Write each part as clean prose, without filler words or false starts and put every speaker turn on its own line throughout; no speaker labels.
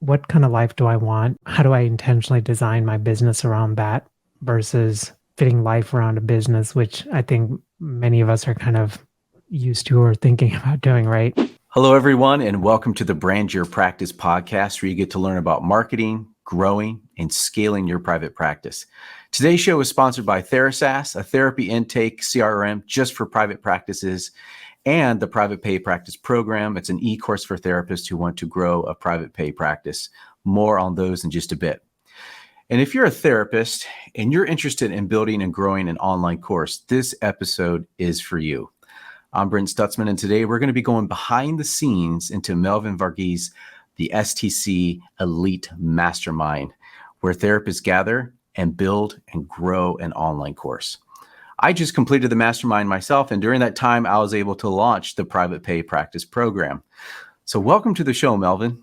what kind of life do I want? How do I intentionally design my business around that versus fitting life around a business, which I think many of us are kind of used to or thinking about doing, right?
Hello, everyone, and welcome to the Brand Your Practice podcast, where you get to learn about marketing, growing, and scaling your private practice. Today's show is sponsored by TheraSAS, a therapy intake CRM just for private practices, and the Private Pay Practice Program. It's an e-course for therapists who want to grow a private pay practice. More on those in just a bit. And if you're a therapist and you're interested in building and growing an online course, this episode is for you. I'm Brent Stutzman, and today we're going to be going behind the scenes into Melvin Varghese, the STC Elite Mastermind, where therapists gather and build and grow an online course. I just completed the mastermind myself, and during that time, I was able to launch the Private Pay Practice Program. So welcome to the show, Melvin.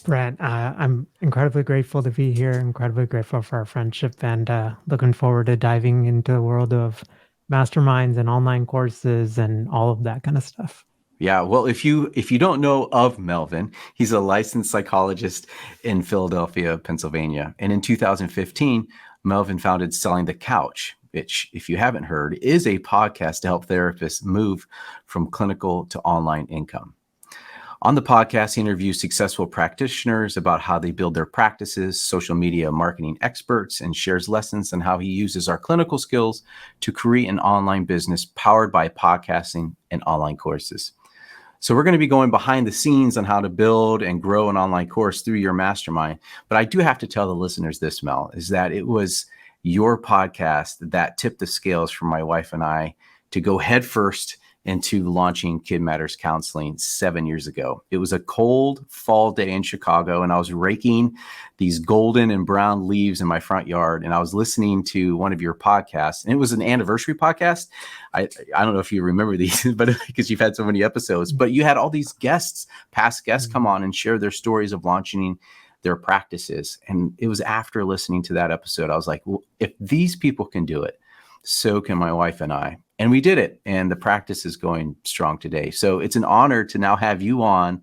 Brent, I'm incredibly grateful to be here, incredibly grateful for our friendship, and looking forward to diving into the world of masterminds and online courses and all of that kind of stuff.
Yeah, well, if you don't know of Melvin, he's a licensed psychologist in Philadelphia, Pennsylvania. And in 2015, Melvin founded Selling the Couch, which, if you haven't heard, is a podcast to help therapists move from clinical to online income. On the podcast, he interviews successful practitioners about how they build their practices, social media marketing experts, and shares lessons on how he uses our clinical skills to create an online business powered by podcasting and online courses. So we're going to be going behind the scenes on how to build and grow an online course through your mastermind. But I do have to tell the listeners this, Mel, is that it was your podcast that tipped the scales for my wife and I to go headfirst into launching Kid Matters Counseling 7 years ago. It was a cold fall day in Chicago, and I was raking these golden and brown leaves in my front yard, and I was listening to one of your podcasts, and it was an anniversary podcast. I don't know if you remember these, but because you've had so many episodes, but you had all these past guests come on and share their stories of launching their practices. And it was after listening to that episode, I was like, well, if these people can do it, so can my wife and I. And we did it. And the practice is going strong today. So it's an honor to now have you on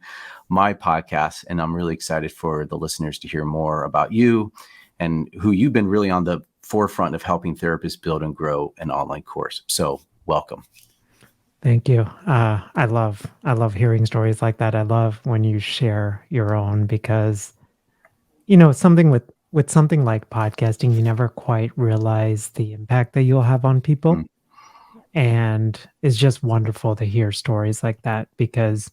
my podcast. And I'm really excited for the listeners to hear more about you and who you've been really on the forefront of helping therapists build and grow an online course. So welcome.
Thank you. I love hearing stories like that. I love when you share your own because, something with something like podcasting, you never quite realize the impact that you'll have on people.
Mm.
And it's just wonderful to hear stories like that because,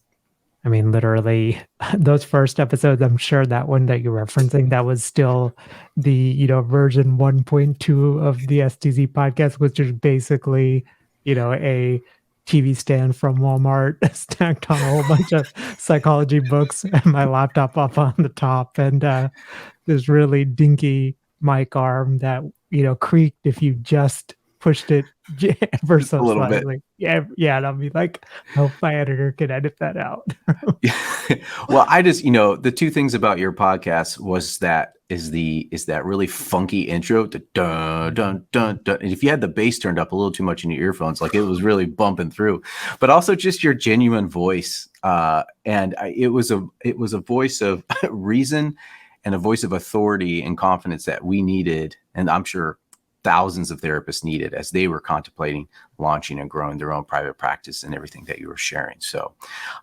I mean, literally those first episodes, I'm sure that one that you're referencing, that was still the, version 1.2 of the STZ podcast, which is basically, a TV stand from Walmart stacked on a whole bunch of psychology books and my laptop up on the top and this really dinky mic arm that, creaked if you just pushed it ever so slightly. Yeah, and I'll be like, I hope my editor can edit that out.
Well, I just, the two things about your podcast was that is that really funky intro, the dun dun dun dun. And if you had the bass turned up a little too much in your earphones, like it was really bumping through, but also just your genuine voice. And it was a voice of reason and a voice of authority and confidence that we needed, and I'm sure thousands of therapists needed as they were contemplating launching and growing their own private practice and everything that you were sharing. So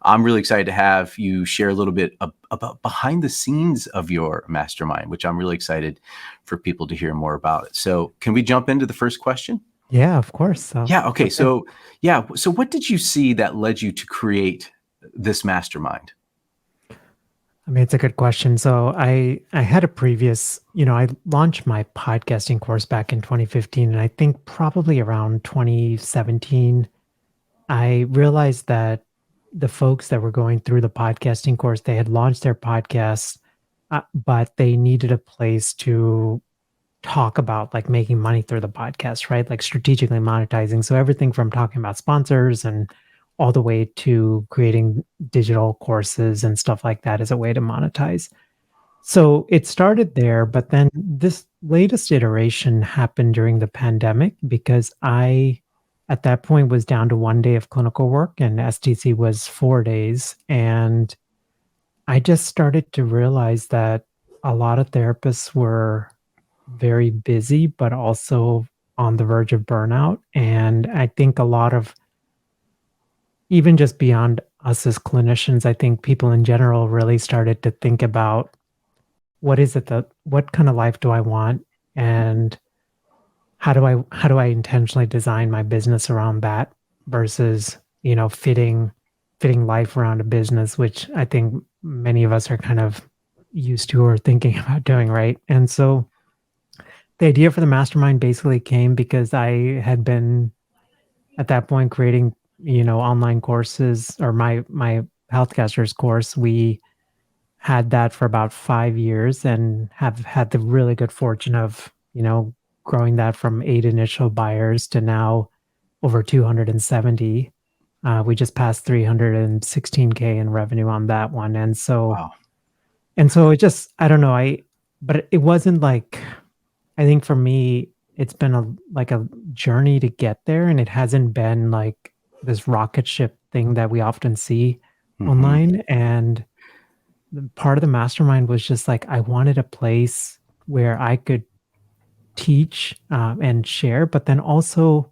I'm really excited to have you share a little bit about behind the scenes of your mastermind, which I'm really excited for people to hear more about it. So can we jump into the first question?
Yeah, of course.
Yeah. Okay. So what did you see that led you to create this mastermind?
I mean, it's a good question. So I had a previous, I launched my podcasting course back in 2015, and I think probably around 2017, I realized that the folks that were going through the podcasting course, they had launched their podcasts, but they needed a place to talk about like making money through the podcast, right? Like strategically monetizing. So everything from talking about sponsors and all the way to creating digital courses and stuff like that as a way to monetize. So it started there, but then this latest iteration happened during the pandemic because I, at that point, was down to 1 day of clinical work and STC was 4 days. And I just started to realize that a lot of therapists were very busy, but also on the verge of burnout. And I think a lot of, even just beyond us as clinicians, I think people in general really started to think about what kind of life do I want? And how do I intentionally design my business around that versus, fitting life around a business, which I think many of us are kind of used to or thinking about doing, right? And so the idea for the mastermind basically came because I had been at that point creating, online courses, or my healthcasters course. We had that for about 5 years and have had the really good fortune of, growing that from 8 initial buyers to now over 270. We just passed 316K in revenue on that one.
Wow.
And so it just, I don't know, but it wasn't like, I think for me, it's been a journey to get there, and it hasn't been like this rocket ship thing that we often see
Hmm.
online. And part of the mastermind was just like I wanted a place where I could teach, and share, but then also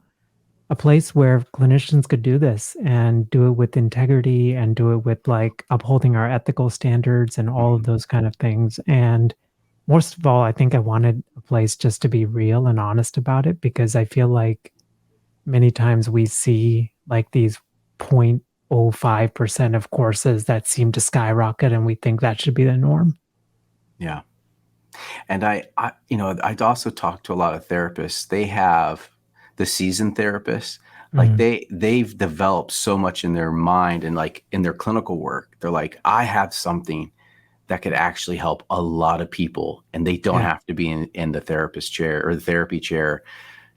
a place where clinicians could do this and do it with integrity and do it with like upholding our ethical standards and all of
Hmm.
those kind of things. And most of all, I think I wanted a place just to be real and honest about it, because I feel like many times we see like these 0.05% of courses that seem to skyrocket, and we think that should be the norm.
Yeah. And I'd also talked to a lot of therapists. They have the seasoned therapists, like
Mm,
they've developed so much in their mind and like in their clinical work. They're like, I have something that could actually help a lot of people, and they don't
yeah.
have to be in the therapist chair or the therapy chair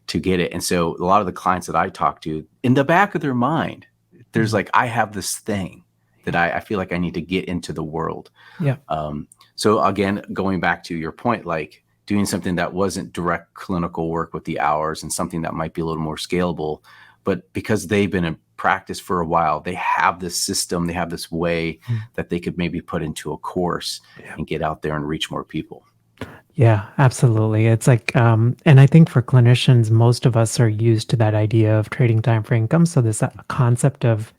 to get it. And so a lot of the clients that I talk to, in the back of their mind, there's
Mm,
like, I have this thing that
yeah.
I feel like I need to get into the world.
Yeah.
Um, so again, going back to your point, like doing something that wasn't direct clinical work with the hours and something that might be a little more scalable, but because they've been in practice for a while, they have this system, they have this way
Mm,
that they could maybe put into a course
yeah.
and get out there and reach more people.
Yeah, absolutely. It's like, and I think for clinicians, most of us are used to that idea of trading time for income. So this concept of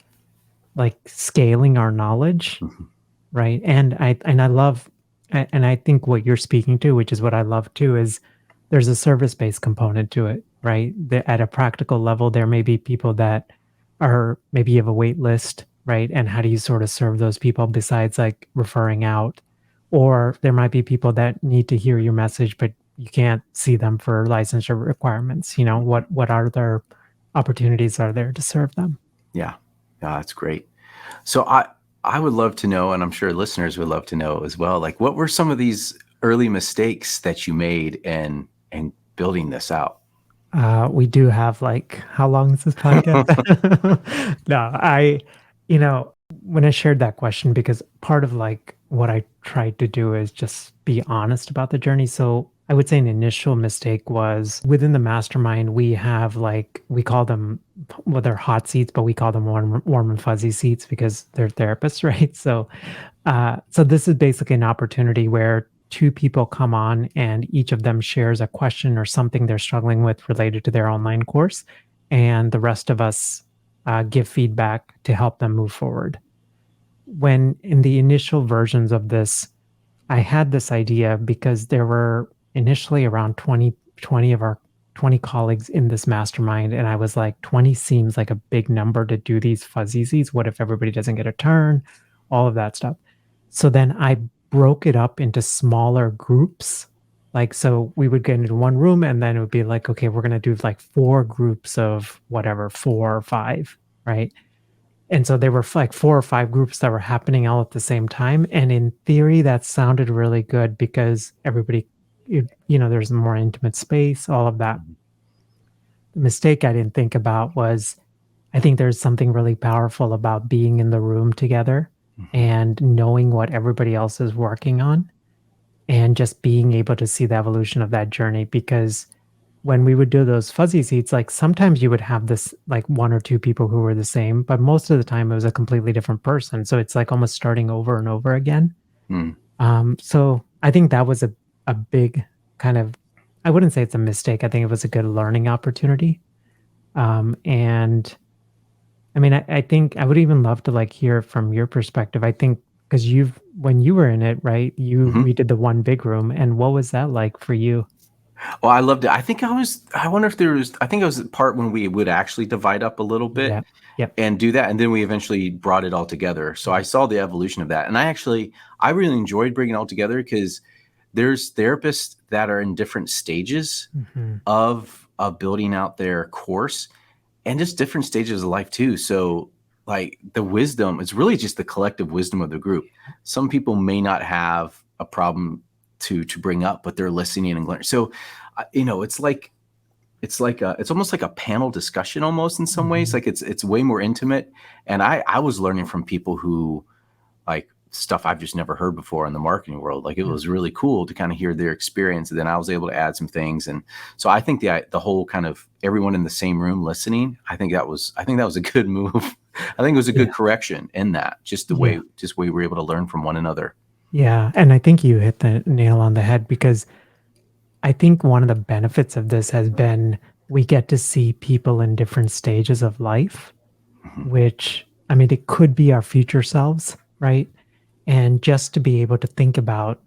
like scaling our knowledge,
Mhm.
right? And I love, and I think what you're speaking to, which is what I love too, is there's a service-based component to it, right? At a practical level, there may be people that are, maybe you have a wait list, right? And how do you sort of serve those people besides like referring out? Or there might be people that need to hear your message, but you can't see them for licensure requirements. What other opportunities are there to serve them?
Yeah. Yeah, that's great. So I would love to know, and I'm sure listeners would love to know as well, like what were some of these early mistakes that you made in building this out?
We do have like, how long is this podcast? No, when I shared that question, because part of like what I tried to do is just be honest about the journey. So I would say an initial mistake was within the mastermind, we have like, we call them, well, they're hot seats, but we call them warm and fuzzy seats because they're therapists, right? So this is basically an opportunity where two people come on and each of them shares a question or something they're struggling with related to their online course, and the rest of us give feedback to help them move forward. When in the initial versions of this, I had this idea because there were initially around 20 of our 20 colleagues in this mastermind. And I was like, 20 seems like a big number to do these fuzzies. What if everybody doesn't get a turn? All of that stuff. So then I broke it up into smaller groups. Like, so we would get into one room and then it would be like, okay, we're going to do like four groups of whatever, four or five, right? And so there were like 4 or 5 groups that were happening all at the same time, and in theory, that sounded really good because everybody, there's a more intimate space, all of that.
Mhm.
The mistake I didn't think about was, I think there's something really powerful about being in the room together
Mhm.
and knowing what everybody else is working on, and just being able to see the evolution of that journey, because when we would do those fuzzy seats, like sometimes you would have this like one or two people who were the same, but most of the time it was a completely different person. So it's like almost starting over and over again.
Mm.
So I think that was a big kind of, I wouldn't say it's a mistake. I think it was a good learning opportunity. And I mean, I think I would even love to like hear from your perspective. I think because when you were in it, right? We
Mhm.
did the one big room, and what was that like for you?
Well, I loved it. I wonder if there was, I think it was the part when we would actually divide up a little bit
Yeah. Yep.
and do that. And then we eventually brought it all together. So I
Right.
saw the evolution of that. And I really enjoyed bringing it all together because there's therapists that are in different stages
Hmm.
of building out their course and just different stages of life too. So like the wisdom, it's really just the collective wisdom of the group. Some people may not have a problem to bring up, but they're listening and learning. So, it's almost like a panel discussion almost in some ways.
Hmm.
Like it's way more intimate. And I was learning from people who like stuff I've just never heard before in the marketing world. Like it
Yeah.
was really cool to kind of hear their experience. And then I was able to add some things. And so I think the whole kind of everyone in the same room listening, I think that was a good move. I think it was a
Yeah.
good correction in that,
Yeah.
just the way we were able to learn from one another.
Yeah. And I think you hit the nail on the head because I think one of the benefits of this has been we get to see people in different stages of life,
Mhm.
which I mean, it could be our future selves, right? And just to be able to think about,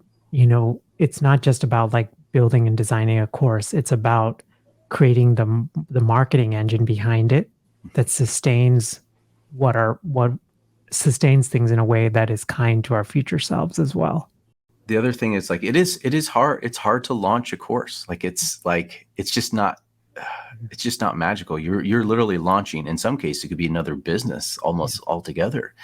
it's not just about like building and designing a course, it's about creating the marketing engine behind it that what sustains things in a way that is kind to our future selves as well.
The other thing is like it is hard. It's hard to launch a course. It's just not
Mhm.
it's just not magical. You're literally launching. In some cases, it could be another business
Yeah.
almost altogether.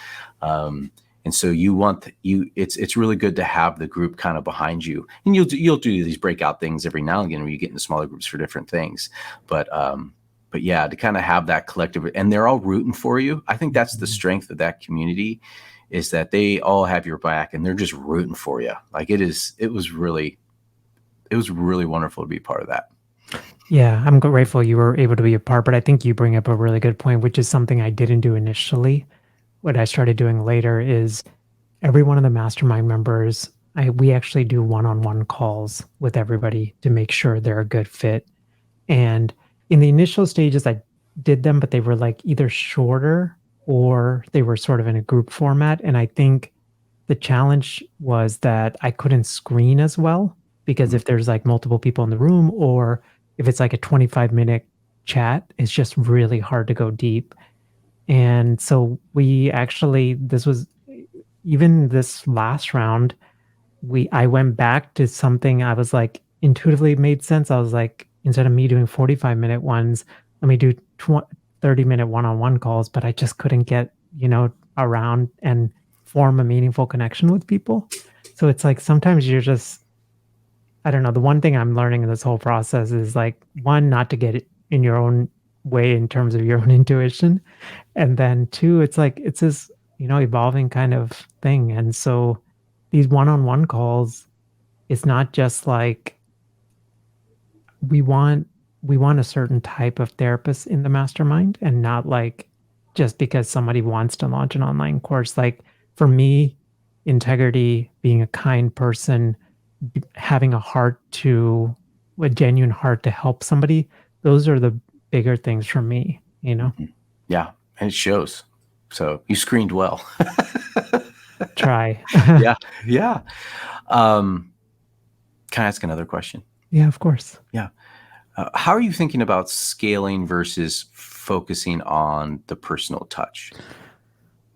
Um, and so you want you. It's really good to have the group kind of behind you, and you'll do these breakout things every now and again where you get into smaller groups for different things. But yeah, to kind of have that collective, and they're all rooting for you. I think that's the
Mhm.
strength of that community, is that they all have your back and they're just rooting for you. Like it was really wonderful to be part of that.
Yeah, I'm grateful you were able to be a part, but I think you bring up a really good point, which is something I didn't do initially. What I started doing later is every one of the mastermind members, we actually do one-on-one calls with everybody to make sure they're a good fit. And in the initial stages, I did them, but they were like either shorter or they were sort of in a group format. And I think the challenge was that I couldn't screen as well because
Mhm.
if there's like multiple people in the room or if it's like a 25-minute chat, it's just really hard to go deep. And so we actually, this was even this last round, I went back to something I was like intuitively made sense. I was like, instead of me doing 45-minute ones, let me do 30-minute one-on-one calls, but I just couldn't get, around and form a meaningful connection with people. So it's like sometimes you're just, I don't know, the one thing I'm learning in this whole process is like one, not to get it in your own way in terms of your own intuition. And then two, it's like it's this, evolving kind of thing. And so these one-on-one calls, it's not just like we want we want a certain type of therapist in the mastermind and not like just because somebody wants to launch an online course. Like for me, integrity, being a kind person, having a genuine heart to help somebody, those are the bigger things for me.
Mhm. Yeah, and it shows. So you screened well.
Try.
Yeah, yeah. Um, can I ask another question?
Yeah, of course.
Yeah. How are you thinking about scaling versus focusing on the personal touch?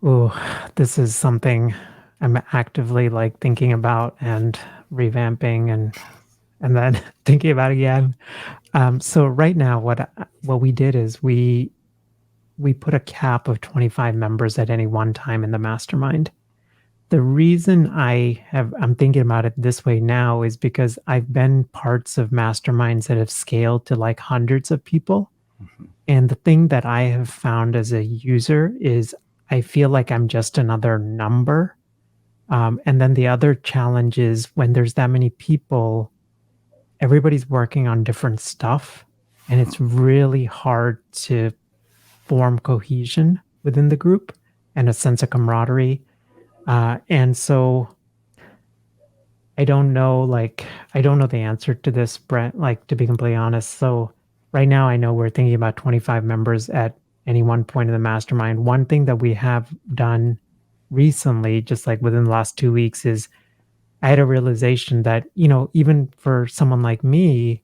Oh, this is something I'm actively like thinking about and revamping and then thinking about again. So right now, what we did is we put a cap of 25 members at any one time in the mastermind. The reason I'm thinking about it this way now is because I've been parts of masterminds that have scaled to like hundreds of people.
Mhm.
And the thing that I have found as a user is I feel like I'm just another number. And then the other challenge is when there's that many people, everybody's working on different stuff, and it's really hard to form cohesion within the group and a sense of camaraderie. And so I don't know, like, I don't know the answer to this, Brent, like, to be completely honest. So right now, I know we're thinking about 25 members at any one point in the mastermind. One thing that we have done recently, just like within the last 2 weeks, is I had a realization that, even for someone like me,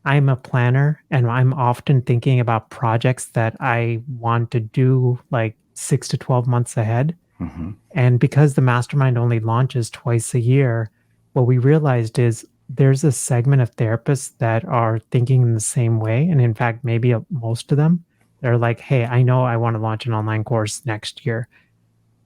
I'm a planner and I'm often thinking about projects that I want to do like 6 to 12 months ahead.
Mm-hmm.
And because the mastermind only launches twice a year, what we realized is there's a segment of therapists that are thinking in the same way. And in fact, maybe most of them, they're like, hey, I know I want to launch an online course next year.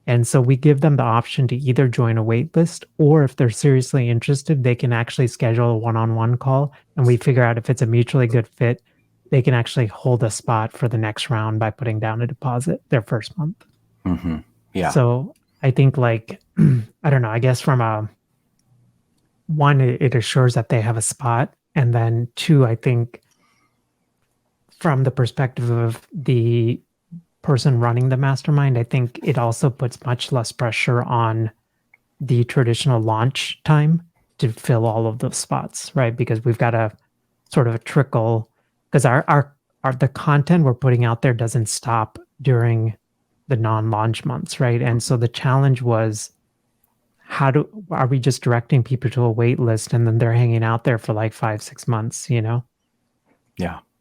And so we give them the option to either join a wait list, or if they're seriously interested, they can actually schedule a one-on-one call and we figure out if it's a mutually good fit. They can actually hold a spot for the next round by putting down a deposit their first month.
Mm-hmm. Yeah.
So I think like, I don't know, I guess from a one, it assures that they have a spot. And then two, I think from the perspective of the person running the mastermind, I think it also puts much less pressure on the traditional launch time to fill all of those spots, right? Because we've got a sort of a trickle, because our the content we're putting out there doesn't stop during the non-launch months, right? And so the challenge was, are we just directing people to a wait list and then they're hanging out there for like 5, 6 months,
Yeah.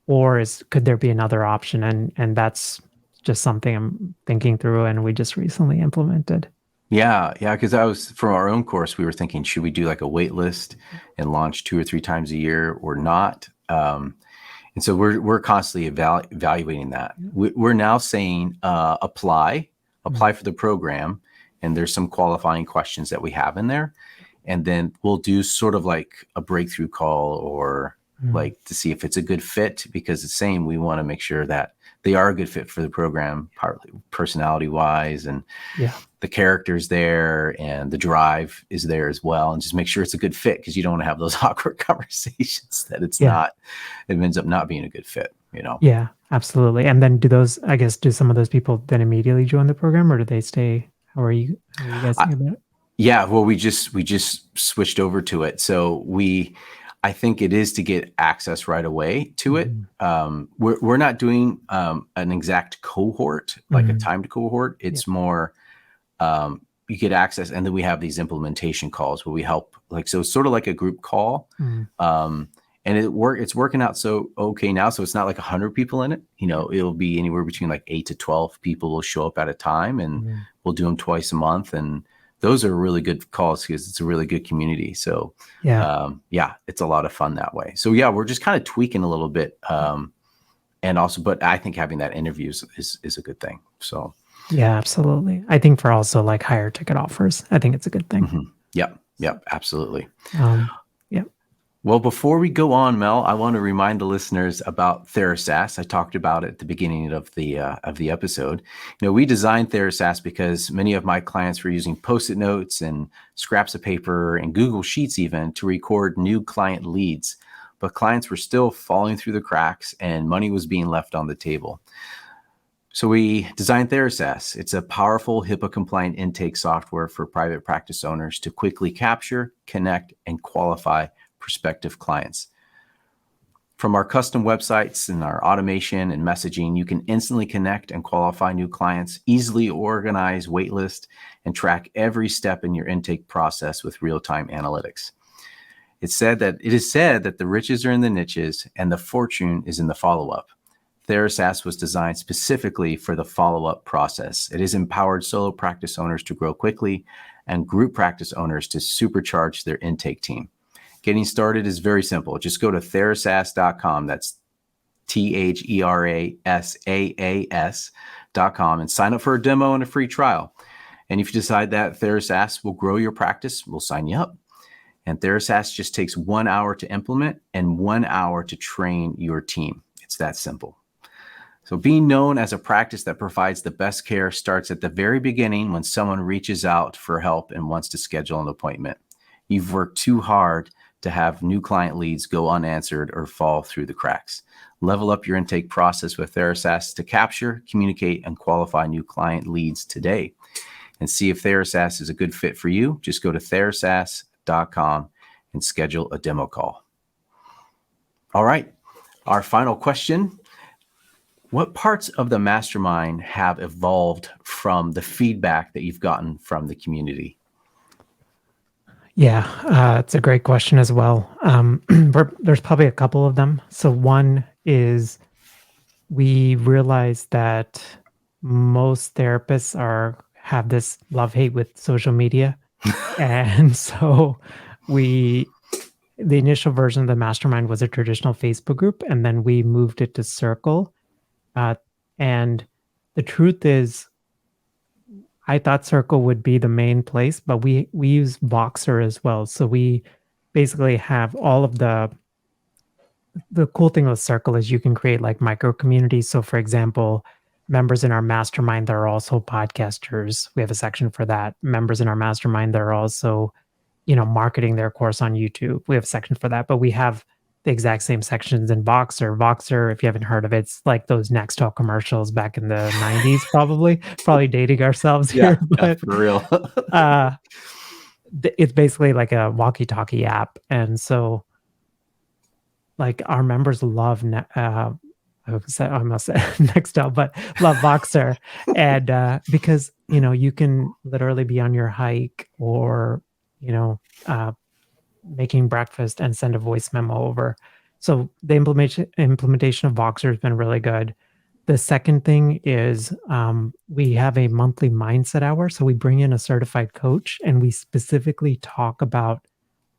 or could there be another option? And that's just something I'm thinking through and we just recently implemented.
Yeah, yeah, because I was from our own course, we were thinking, should we do like a wait list and launch 2 or 3 times a year or not? And so we're constantly evaluating that.
Yeah.
We're now saying apply
Mm,
for the program, and there's some qualifying questions that we have in there, and then we'll do sort of like a breakthrough call or
mm.
like to see if it's a good fit, because it's saying we want to make sure that they are a good fit for the program, partly personality wise, and
Yeah.
the characters there and the drive is there as well, and just make sure it's a good fit, because you don't want to have those awkward conversations that it's
Yeah.
not, it ends up not being a good fit.
Yeah, absolutely. And then do some of those people then immediately join the program or do they stay? How are you guys
I,
thinking about it?
yeah, well, we just switched over to it, so I think it is to get access right away to it.
Mhm.
We're not doing an exact cohort, like a
Mhm.
timed cohort.
Yeah.
It's more you get access, and then we have these implementation calls where we help, like, so it's sort of like a group call.
Mm.
um, and it's working out so okay now, so it's not like 100 people in it. It'll be anywhere between like 8 to 12 people will show up at a time, and
Mhm.
we'll do them twice a month, and those are really good calls because it's a really good community. So
Yeah.
yeah, it's a lot of fun that way. So yeah, we're just kind of tweaking a little bit, and also, but I think having that interview is a good thing. So
Yeah, absolutely. I think for also like higher ticket offers, I think it's a good thing.
yep, absolutely.
Um, yeah.
Well, before we go on, Mel, I want to remind the listeners about TheraSAS. I talked about it at the beginning of the episode. We designed TheraSAS because many of my clients were using Post-it notes and scraps of paper and Google Sheets even to record new client leads, but clients were still falling through the cracks and money was being left on the table. So we designed TheraSAS. It's a powerful HIPAA-compliant intake software for private practice owners to quickly capture, connect, and qualify prospective clients. From our custom websites and our automation and messaging, you can instantly connect and qualify new clients, easily organize waitlist, and track every step in your intake process with real-time analytics. It is said that the riches are in the niches and the fortune is in the follow-up. TheraSAS was designed specifically for the follow-up process. It has empowered solo practice owners to grow quickly and group practice owners to supercharge their intake team. Getting started is very simple. Just go to therasas.com. That's THERASAAS.com and sign up for a demo and a free trial. And if you decide that TheraSAS will grow your practice, we'll sign you up. And TheraSAS just takes 1 hour to implement and 1 hour to train your team. It's that simple. So being known as a practice that provides the best care starts at the very beginning when someone reaches out for help and wants to schedule an appointment. You've worked too hard to have new client leads go unanswered or fall through the cracks. Level up your intake process with TheraSAS to capture, communicate, and qualify new client leads today. And see if TheraSAS is a good fit for you. Just go to therasas.com and schedule a demo call. All right, our final question. What parts of the mastermind have evolved from the feedback that you've gotten from the community?
Yeah, it's a great question as well. There's probably a couple of them. So one is we realized that most therapists have this love-hate with social media. And so we the initial version of the mastermind was a traditional Facebook group, and then we moved it to Circle. Uh, and the truth is, I thought Circle would be the main place, but we use Voxer as well. So we basically have all of the cool thing with Circle is you can create like micro communities. So for example, members in our mastermind that are also podcasters, we have a section for that. Members in our mastermind that are also, marketing their course on YouTube, we have a section for that. But we have the exact same sections in Voxer. Voxer, if you haven't heard of it, it's like those Nextel commercials back in the 90s, probably dating ourselves
Yeah,
here, but
for real.
uh it's basically like a walkie-talkie app. And so like our members love I almost said Nextel, but love Voxer. And because you can literally be on your hike or you know uh making breakfast and send a voice memo over. So the implementation of Voxer has been really good. The second thing is we have a monthly mindset hour. So we bring in a certified coach and we specifically talk about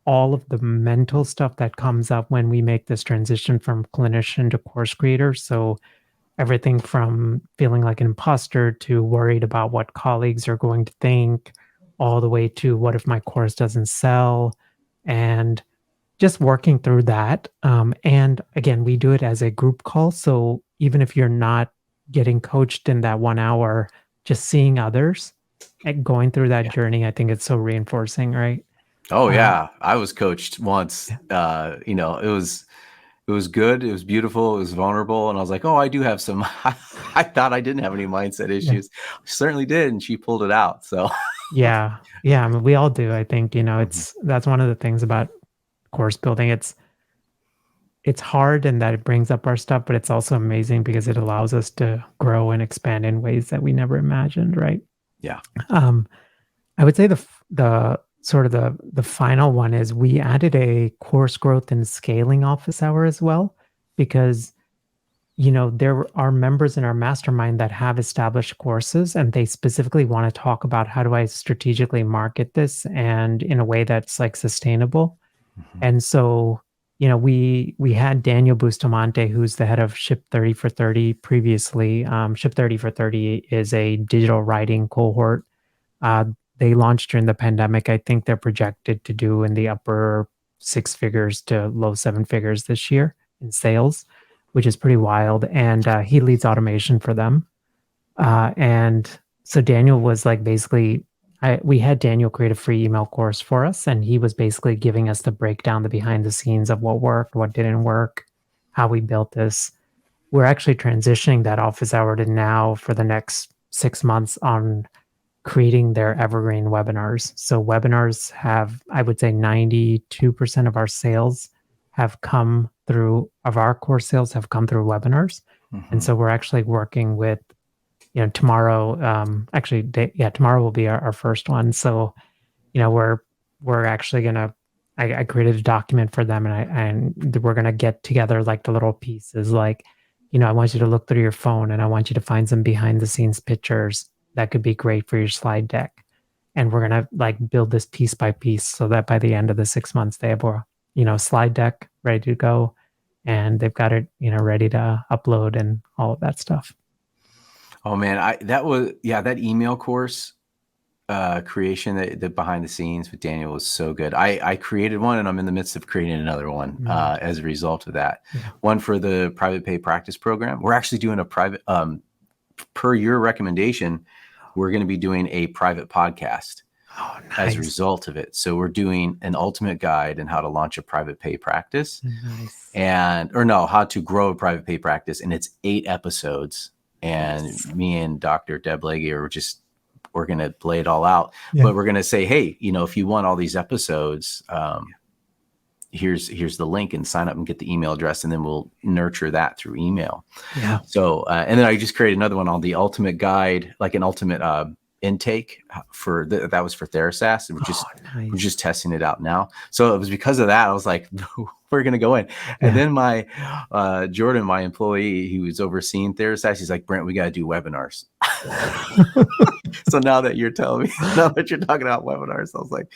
all of the mental stuff that comes up when we make this transition from clinician to course creator. So everything from feeling like an imposter to worried about what colleagues are going to think, all the way to what if my course doesn't sell, and just working through that. And again, we do it as a group call. So even if you're not getting coached in that 1 hour, just seeing others and going through that
Yeah.
journey, I think it's so reinforcing, right?
Oh
Uh,
yeah, I was coached once.
yeah,
It was good. It was beautiful. It was vulnerable, and I was like, "Oh, I do have some." I thought I didn't have any mindset
yeah,
issues. I certainly did, and she pulled it out. So,
yeah, yeah. I mean, we all do. I think
Mhm.
that's one of the things about course building. It's hard in that it brings up our stuff, but it's also amazing because it allows us to grow and expand in ways that we never imagined, right?
Yeah.
Um, I would say the sort of the final one is we added a course growth and scaling office hour as well, because there are members in our mastermind that have established courses and they specifically want to talk about how do I strategically market this and in a way that's like sustainable.
Mhm.
And so, we had Daniel Bustamante, who's the head of Ship 30 for 30 previously. Ship 30 for 30 is a digital writing cohort. Uh, they launched during the pandemic. I think they're projected to do in the upper six figures to low seven figures this year in sales, which is pretty wild. And he leads automation for them. And so Daniel was like basically, we had Daniel create a free email course for us, and he was basically giving us the breakdown, the behind the scenes of what worked, what didn't work, how we built this. We're actually transitioning that office hour to now for the next 6 months on creating their evergreen webinars. So webinars have, I would say 92% of our sales of our core sales have come through webinars. And
Mhm.
so we're actually working with, tomorrow, tomorrow will be our first one. So, we're actually gonna, I created a document for them and we're gonna get together like the little pieces, like, I want you to look through your phone and I want you to find some behind the scenes pictures that could be great for your slide deck. And we're gonna like build this piece by piece so that by the end of the 6 months they have a, slide deck ready to go and they've got it, ready to upload and all of that stuff.
Oh man, that email course creation, the behind the scenes with Daniel was so good. I created one and I'm in the midst of creating another one
Mm,
as a result of that.
yeah.
One for the private pay practice program. We're actually doing a private per your recommendation, we're going to be doing a private podcast.
Oh,
as a
nice.
result of it. So we're doing an ultimate guide on how to launch a private pay practice
Nice.
how to grow a private pay practice. And it's 8 episodes. And
Nice.
me and Dr. Deb Legge we're going to lay it all out,
Yeah.
but we're going to say, hey, if you want all these episodes, here's the link and sign up and get the email address. And then we'll nurture that through email.
Yeah.
So, and then I just created another one on the ultimate guide, like an ultimate intake that was for Therasast. We're
Nice.
just testing it out now. So it was because of that, I was like, we're going to go in. And then my Jordan, my employee, he was overseeing Therasast. He's like, Brent, we got to do webinars. So now that you're telling me, now that you're talking about webinars, I was like,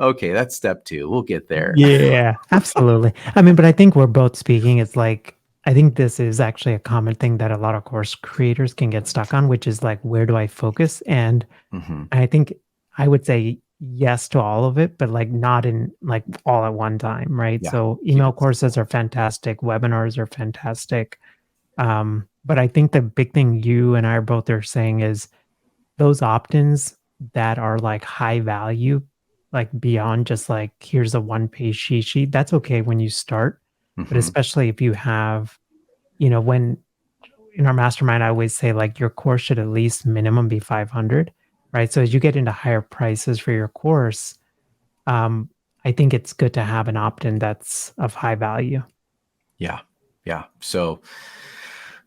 okay, that's step 2. We'll get there.
Yeah, absolutely. I mean, but I think we're both speaking. It's like, I think this is actually a common thing that a lot of course creators can get stuck on, which is like, where do I focus? And
Mm-hmm.
I think I would say yes to all of it, but like not in like all at one time, right?
Yeah.
So
Keep
email
it
courses
simple.
are fantastic, webinars are fantastic. But I think the big thing you and I are both are saying is those opt-ins that are like high value, like beyond just like here's a one-page cheat sheet, that's okay when you start. But
Mm-hmm.
especially if you have, when in our mastermind, I always say like your course should at least minimum be 500, right? So as you get into higher prices for your course, um, I think it's good to have an opt-in that's of high value.
Yeah. Yeah. So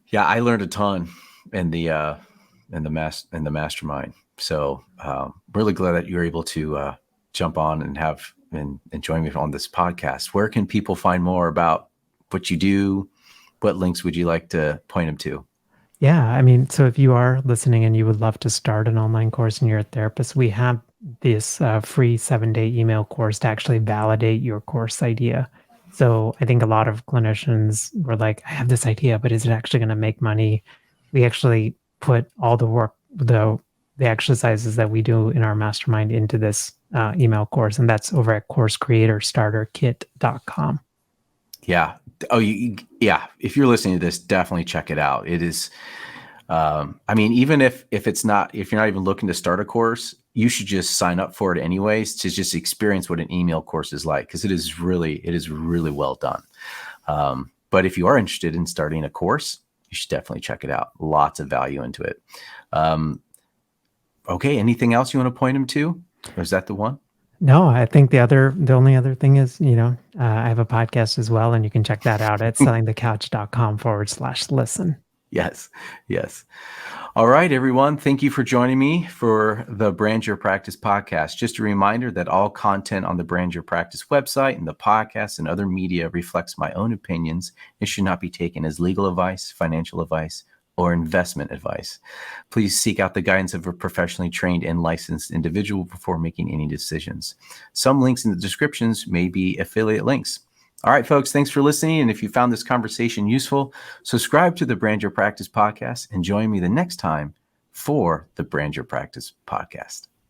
yeah, I learned a ton in the mastermind. So really glad that you're able to jump on and join me on this podcast. Where can people find more about what you do? What links would you like to point them to?
Yeah, I mean, so if you are listening and you would love to start an online course and you're a therapist, we have this free 7-day email course to actually validate your course idea. So I think a lot of clinicians were like, I have this idea, but is it actually going to make money? We actually put all the work, the exercises that we do in our mastermind into this email course, and that's over at coursecreatorstarterkit.com.
Yeah. Oh, yeah. If you're listening to this, definitely check it out. It is. I mean, even if you're not even looking to start a course, you should just sign up for it anyways to just experience what an email course is like, because it is really well done. But if you are interested in starting a course, you should definitely check it out. Lots of value into it. Okay. Anything else you want to point them to? Or is that the one?
No, I think the only other thing is, I have a podcast as well, and you can check that out at sellingthecouch.com/listen.
Yes. Yes. All right, everyone. Thank you for joining me for the Brand Your Practice podcast. Just a reminder that all content on the Brand Your Practice website and the podcast and other media reflects my own opinions. It should not be taken as legal advice, financial advice, or investment advice. Please seek out the guidance of a professionally trained and licensed individual before making any decisions. Some links in the descriptions may be affiliate links. All right, folks, thanks for listening. And if you found this conversation useful, subscribe to the Brand Your Practice podcast and join me the next time for the Brand Your Practice podcast.